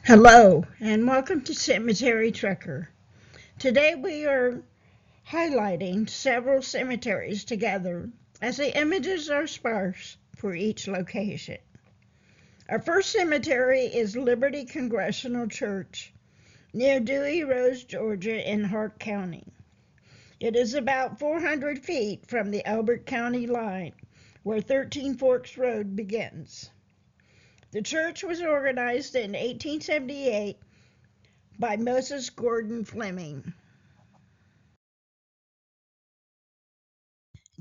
Hello, and welcome to Cemetery Trekker. Today we are highlighting several cemeteries together as the images are sparse for each location. Our first cemetery is Liberty Congregational Church near Dewey Rose, Georgia in Hart County. It is about 400 feet from the Elbert County line where 13 Forks Road begins. The church was organized in 1878 by Moses Gordon Fleming.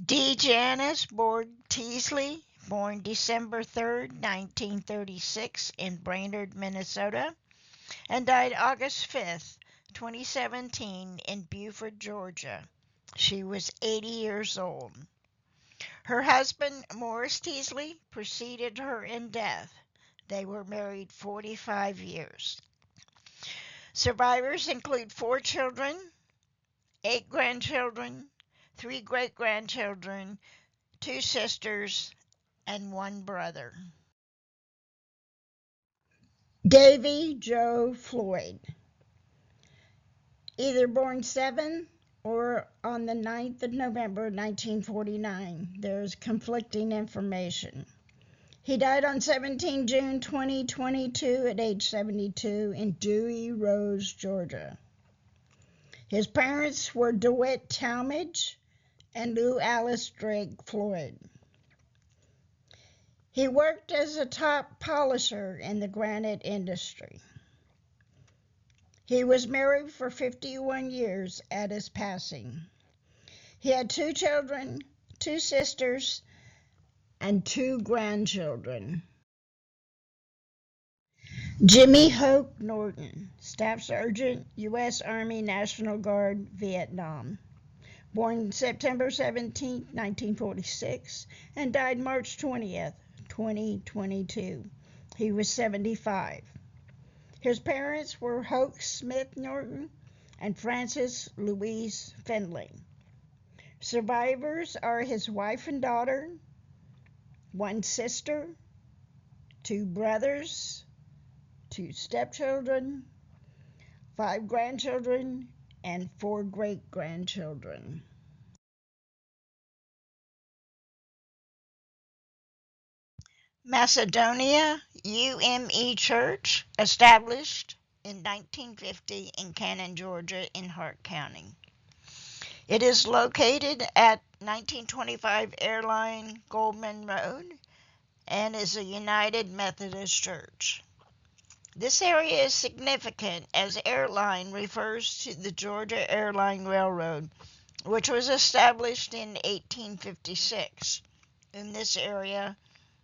D. Janice Board Teasley, born December 3, 1936 in Brainerd, Minnesota, and died August 5, 2017 in Beaufort, Georgia. She was 80 years old. Her husband, Morris Teasley, preceded her in death. They were married 45 years. Survivors include 4 children, 8 grandchildren, 3 great-grandchildren, 2 sisters, and 1 brother. Davy Joe Floyd, either born 7 or on the 9th of November 1949. There's conflicting information. He died on 17 June 2022 at age 72 in Dewey Rose, Georgia. His parents were DeWitt Talmadge and Lou Alice Drake Floyd. He worked as a top polisher in the granite industry. He was married for 51 years at his passing. He had 2 children, 2 sisters, and 2 grandchildren. Jimmy Hoke Norton, Staff Sergeant, U.S. Army National Guard, Vietnam. Born September 17, 1946, and died March 20th, 2022. He was 75. His parents were Hoke Smith Norton and Frances Louise Findlay. Survivors are his wife and daughter, 1 sister, 2 brothers, 2 stepchildren, 5 grandchildren, and 4 great-grandchildren. Macedonia UME Church, established in 1950 in Cannon, Georgia in Hart County. It is located at 1925 Airline Goldman Road and is a United Methodist church. This area is significant as Airline refers to the Georgia Airline Railroad, which was established in 1856. In this area,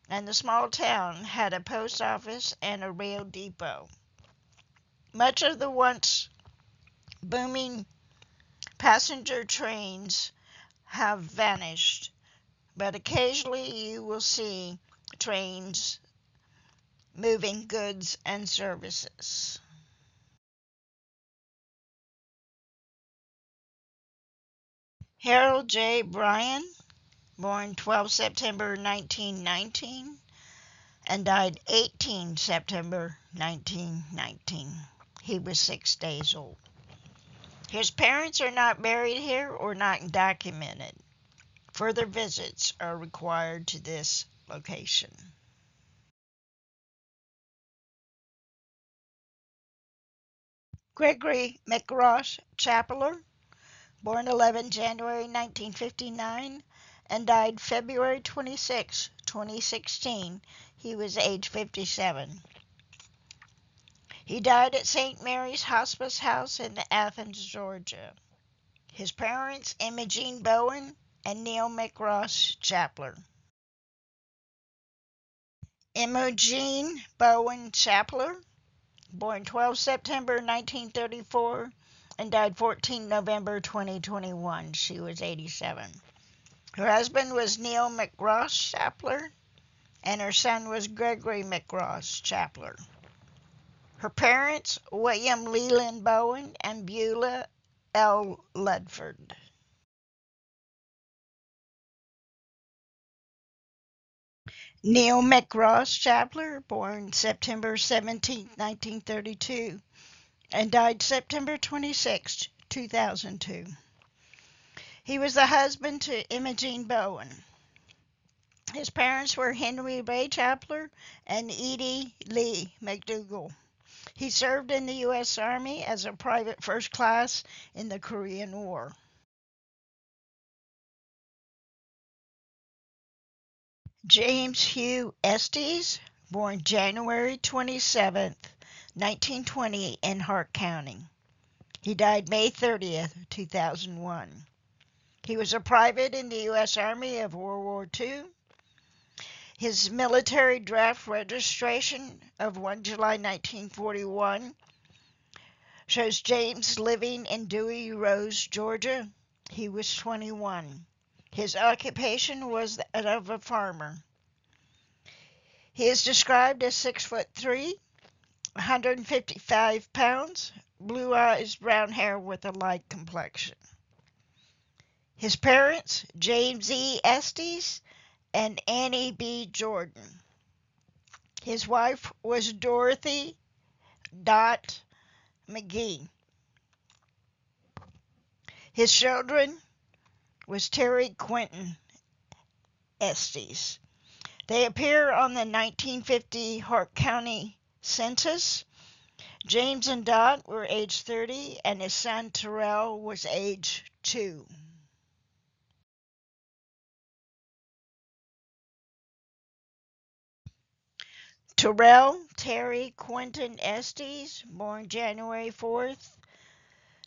and the small town had a post office and a rail depot. Much of the once booming passenger trains have vanished, but occasionally you will see trains moving goods and services. Harold J. Bryan, born 12 September 1919 and died 18 September 1919. He was 6 days old. His parents are not buried here or not documented. Further visits are required to this location. Gregory McRoss Chapeler, born 11 January 1959 and died February 26, 2016. He was age 57. He died at St. Mary's Hospice House in Athens, Georgia. His parents, Imogene Bowen and Neil McRoss Chapeler. Imogene Bowen Chapeler, born 12 September 1934 and died 14 November 2021. She was 87. Her husband was Neil McRoss Chapeler, and her son was Gregory McRoss Chapeler. Her parents, William Leland Bowen and Beulah L. Ludford. Neil McRoss Chapler, born September 17, 1932, and died September 26, 2002. He was the husband to Imogene Bowen. His parents were Henry Ray Chapler and Edie Lee McDougall. He served in the U.S. Army as a private first class in the Korean War. James Hugh Estes, born January 27, 1920, in Hart County. He died May 30, 2001. He was a private in the U.S. Army of World War II. His military draft registration of 1 July 1941 shows James living in Dewey Rose, Georgia. He was 21. His occupation was that of a farmer. He is described as 6'3", 155 pounds, blue eyes, brown hair with a light complexion. His parents, James E. Estes and Annie B. Jordan. His wife was Dorothy Dot McGee. His children was Terry Quentin Estes. They appear on the 1950 Hart County census. James and Dot were age 30, and his son Terrell was age 2. Terrell Terry Quentin Estes, born January 4th,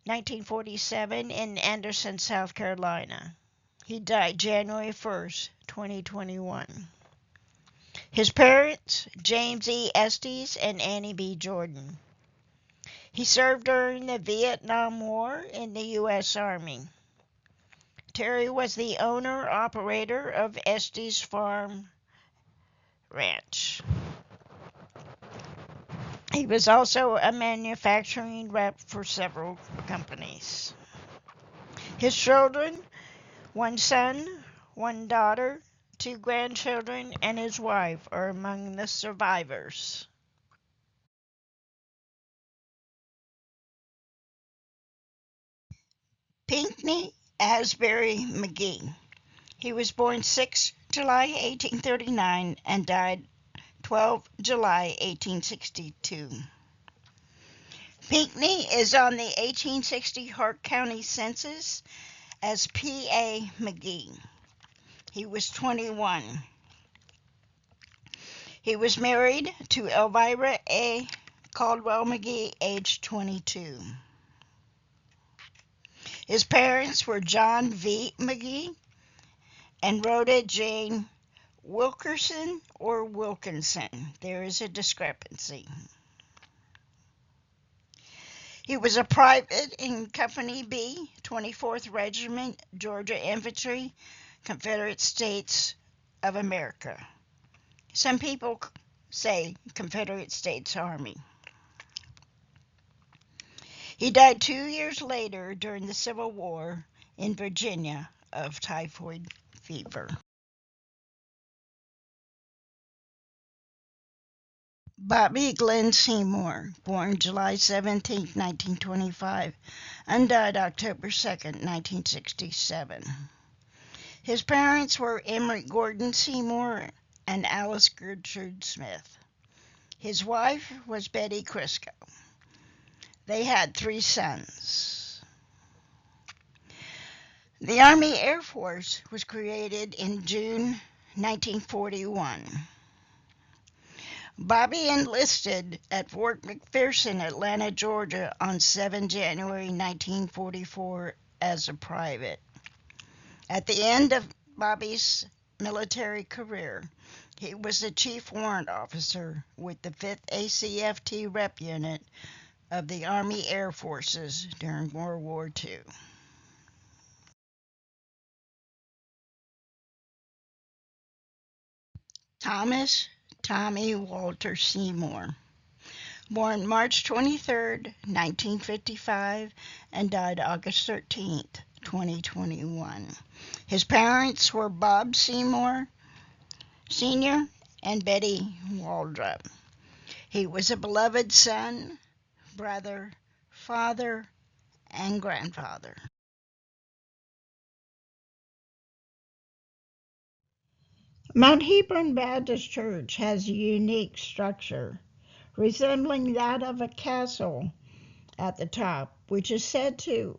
1947, in Anderson, South Carolina. He died January 1st, 2021. His parents, James E. Estes and Annie B. Jordan. He served during the Vietnam War in the U.S. Army. Terry was the owner-operator of Estes Farm Ranch. He was also a manufacturing rep for several companies. His children, one son, one daughter, 2 grandchildren, and his wife are among the survivors. Pinckney Asbury McGee. He was born 6 July 1839 and died 12 July 1862. Pinckney is on the 1860 Hart County census as P.A. McGee. He was 21. He was married to Elvira A. Caldwell McGee, age 22. His parents were John V. McGee and Rhoda Jane Wilkerson or Wilkinson. There is a discrepancy. He was a private in Company B, 24th Regiment, Georgia Infantry, Confederate States of America. Some people say Confederate States Army. He died 2 years later during the Civil War in Virginia of typhoid fever. Bobby Glenn Seymour, born July 17, 1925, and died October 2, 1967. His parents were Emory Gordon Seymour and Alice Gertrude Smith. His wife was Betty Crisco. They had 3 sons. The Army Air Force was created in June 1941. Bobby enlisted at Fort McPherson, Atlanta, Georgia on 7 January 1944 as a private. At the end of Bobby's military career, he was the chief warrant officer with the 5th ACFT Rep Unit of the Army Air Forces during World War II. Thomas Tommy Walter Seymour, born March 23, 1955, and died August 13, 2021. His parents were Bob Seymour Sr. and Betty Waldrop. He was a beloved son, brother, father, and grandfather. Mount Hebron Baptist Church has a unique structure, resembling that of a castle at the top, which is said to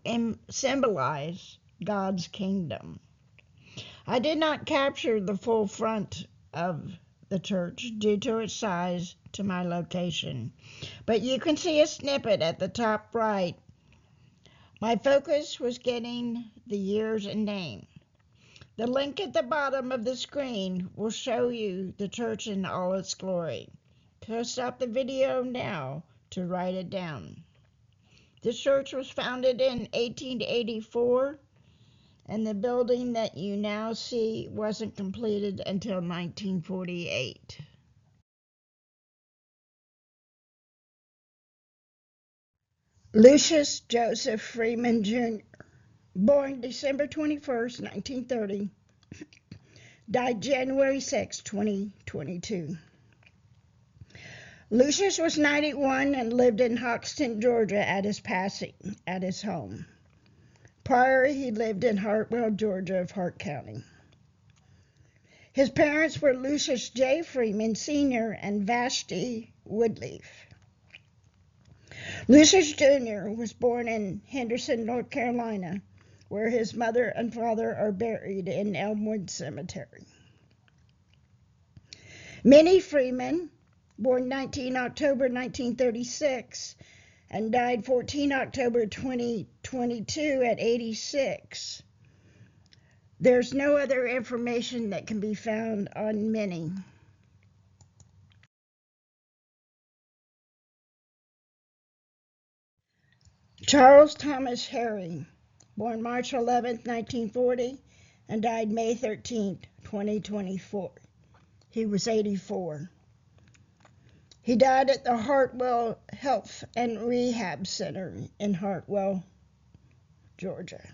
symbolize God's kingdom. I did not capture the full front of the church due to its size to my location, but you can see a snippet at the top right. My focus was getting the years and name. The link at the bottom of the screen will show you the church in all its glory. So stop the video now to write it down. This church was founded in 1884, and the building that you now see wasn't completed until 1948. Lucius Joseph Freeman Jr., born December 21st, 1930, died January 6, 2022. Lucius was 91 and lived in Hoxton, Georgia at his passing at his home. Prior, he lived in Hartwell, Georgia of Hart County. His parents were Lucius J. Freeman Sr. and Vashti Woodleaf. Lucius Jr. was born in Henderson, North Carolina, where his mother and father are buried in Elmwood Cemetery. Minnie Freeman, born 19 October 1936 and died 14 October 2022 at 86. There's no other information that can be found on Minnie. Charles Thomas Herring, born March 11, 1940 and died May 13, 2024. He was 84. He died at the Hartwell Health and Rehab Center in Hartwell, Georgia.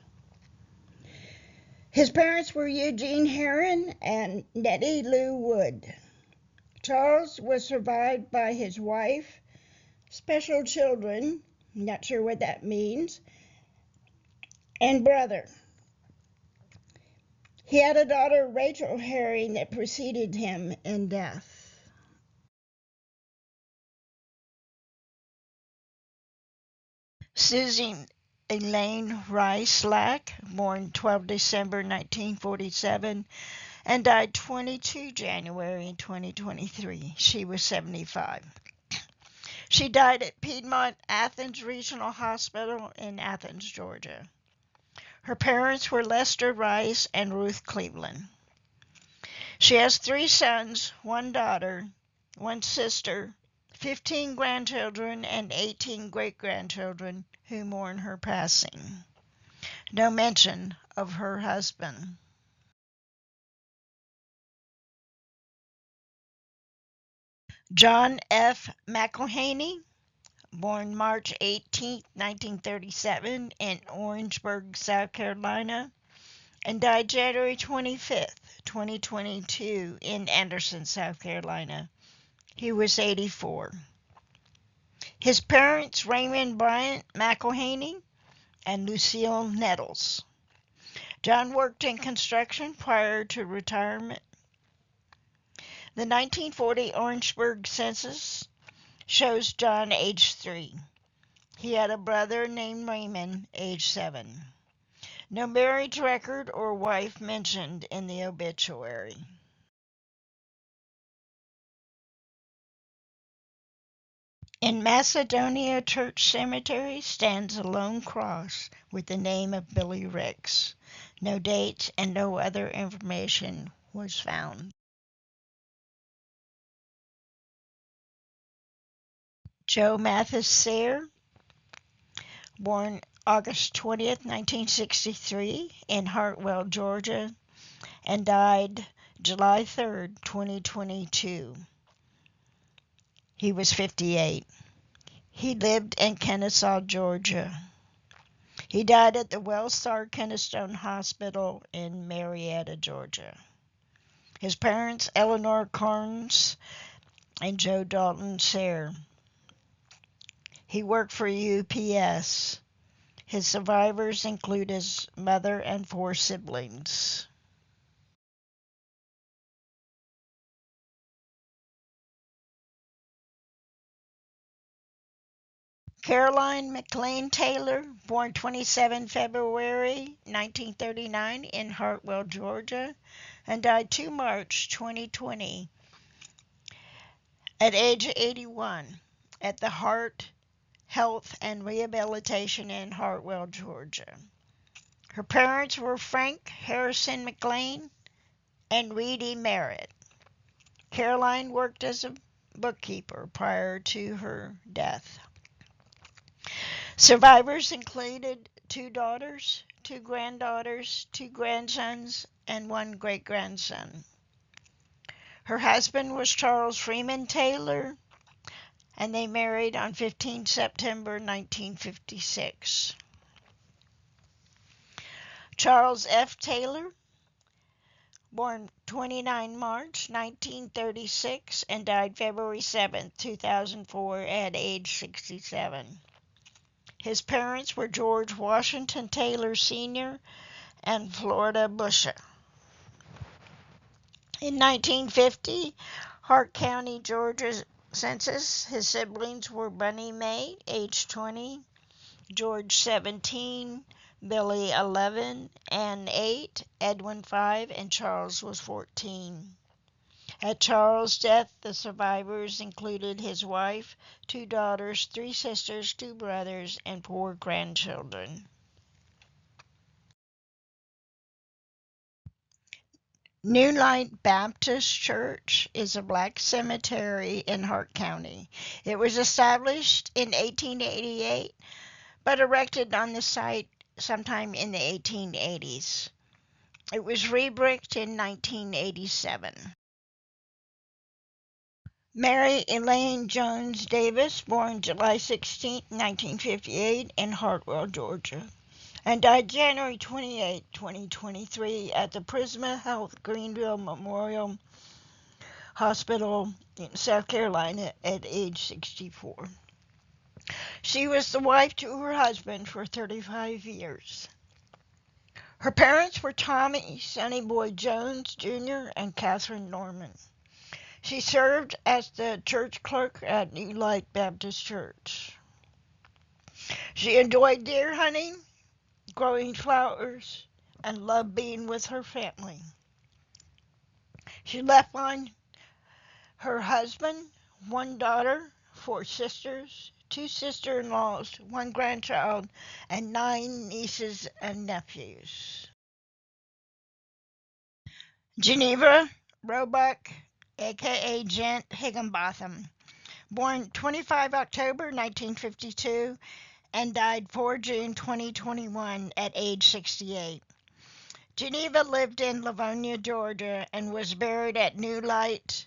His parents were Eugene Herron and Nettie Lou Wood. Charles was survived by his wife, special children, not sure what that means, and brother. He had a daughter, Rachel Herring, that preceded him in death. Susie Elaine Rice Lack, born 12 December 1947 and died 22 January 2023. She was 75. She died at Piedmont Athens Regional Hospital in Athens, Georgia. Her parents were Lester Rice and Ruth Cleveland. She has 3 sons, 1 daughter, 1 sister, 15 grandchildren, and 18 great-grandchildren who mourn her passing. No mention of her husband. John F. McElhaney, born March 18, 1937 in Orangeburg, South Carolina, and died January 25, 2022 in Anderson, South Carolina. He was 84. His parents, Raymond Bryant McElhaney and Lucille Nettles. John worked in construction prior to retirement. The 1940 Orangeburg census shows John age 3. He had a brother named Raymond, age 7. No marriage record or wife mentioned in the obituary. In Macedonia Church Cemetery stands a lone cross with the name of Billy Ricks. No dates and no other information was found. Joe Mathis Sayre, born August 20th, 1963 in Hartwell, Georgia, and died July 3rd, 2022. He was 58. He lived in Kennesaw, Georgia. He died at the Wellstar Keystone Hospital in Marietta, Georgia. His parents, Eleanor Carnes and Joe Dalton Sayre. He worked for UPS. His survivors include his mother and 4 siblings. Caroline McLean Taylor, born 27 February 1939 in Hartwell, Georgia, and died 2 March 2020 at age 81 at the Heart Health and Rehabilitation in Hartwell, Georgia. Her parents were Frank Harrison McLean and Reedy Merritt. Caroline worked as a bookkeeper prior to her death. Survivors included 2 daughters, 2 granddaughters, 2 grandsons, and 1 great-grandson. Her husband was Charles Freeman Taylor, and they married on 15 September 1956. Charles F. Taylor, born 29 March 1936 and died February 7, 2004 at age 67. His parents were George Washington Taylor Sr. and Florida Busha. In 1950, Hart County, Georgia census, his siblings were Bunny Mae, age 20, George 17, Billy 11, Ann 8, Edwin 5, and Charles was 14. At Charles' death, the survivors included his wife, 2 daughters, 3 sisters, 2 brothers, and 4 grandchildren. New Light Baptist Church is a black cemetery in Hart County. It was established in 1888, but erected on the site sometime in the 1880s. It was re-bricked in 1987. Mary Elaine Jones Davis, born July 16, 1958 in Hartwell, Georgia, and died January 28, 2023 at the Prisma Health Greenville Memorial Hospital in South Carolina at age 64. She was the wife to her husband for 35 years. Her parents were Tommy Sonny Boy Jones Jr. and Catherine Norman. She served as the church clerk at New Light Baptist Church. She enjoyed deer hunting, growing flowers, and loved being with her family. She left behind her husband, 1 daughter, 4 sisters, 2 sister-in-laws, 1 grandchild, and 9 nieces and nephews. Geneva Roebuck, a.k.a. Gent Higginbotham, born 25 October 1952 and died 4 June 2021 at age 68. Geneva lived in Livonia, Georgia, and was buried at New Light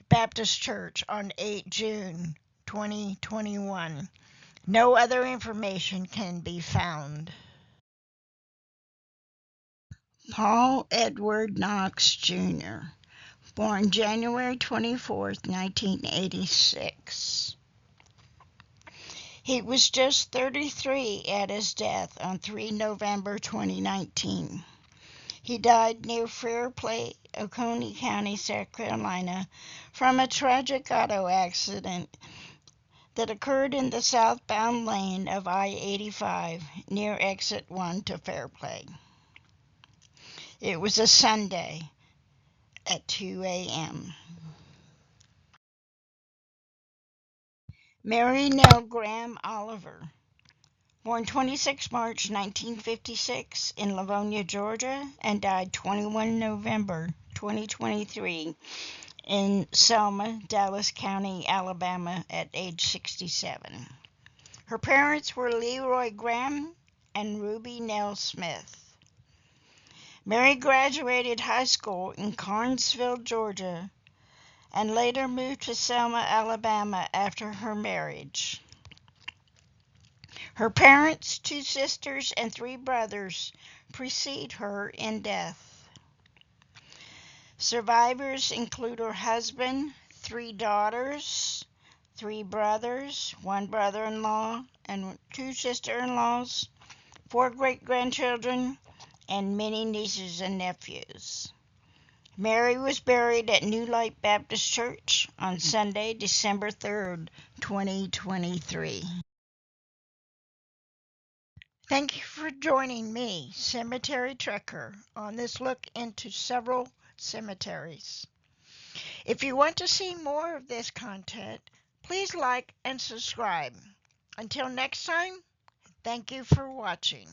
Baptist Church on 8 June 2021. No other information can be found. Paul Edward Knox, Jr., born January 24, 1986. He was just 33 at his death on 3 November 2019. He died near Fairplay, Oconee County, South Carolina, from a tragic auto accident that occurred in the southbound lane of I-85 near Exit 1 to Fairplay. It was a Sunday at 2 a.m. Mary Nell Graham Oliver, born 26 March 1956 in Livonia, Georgia, and died 21 November 2023 in Selma, Dallas County, Alabama at age 67. Her parents were Leroy Graham and Ruby Nell Smith. Mary graduated high school in Carnesville, Georgia, and later moved to Selma, Alabama after her marriage. Her parents, 2 sisters, and 3 brothers precede her in death. Survivors include her husband, 3 daughters, 3 brothers, 1 brother-in-law, and 2 sister-in-laws, 4 great-grandchildren, and many nieces and nephews. Mary was buried at New Light Baptist Church on Sunday, December 3rd, 2023. Thank you for joining me, Cemetery Trekker, on this look into several cemeteries. If you want to see more of this content, please like and subscribe. Until next time, thank you for watching.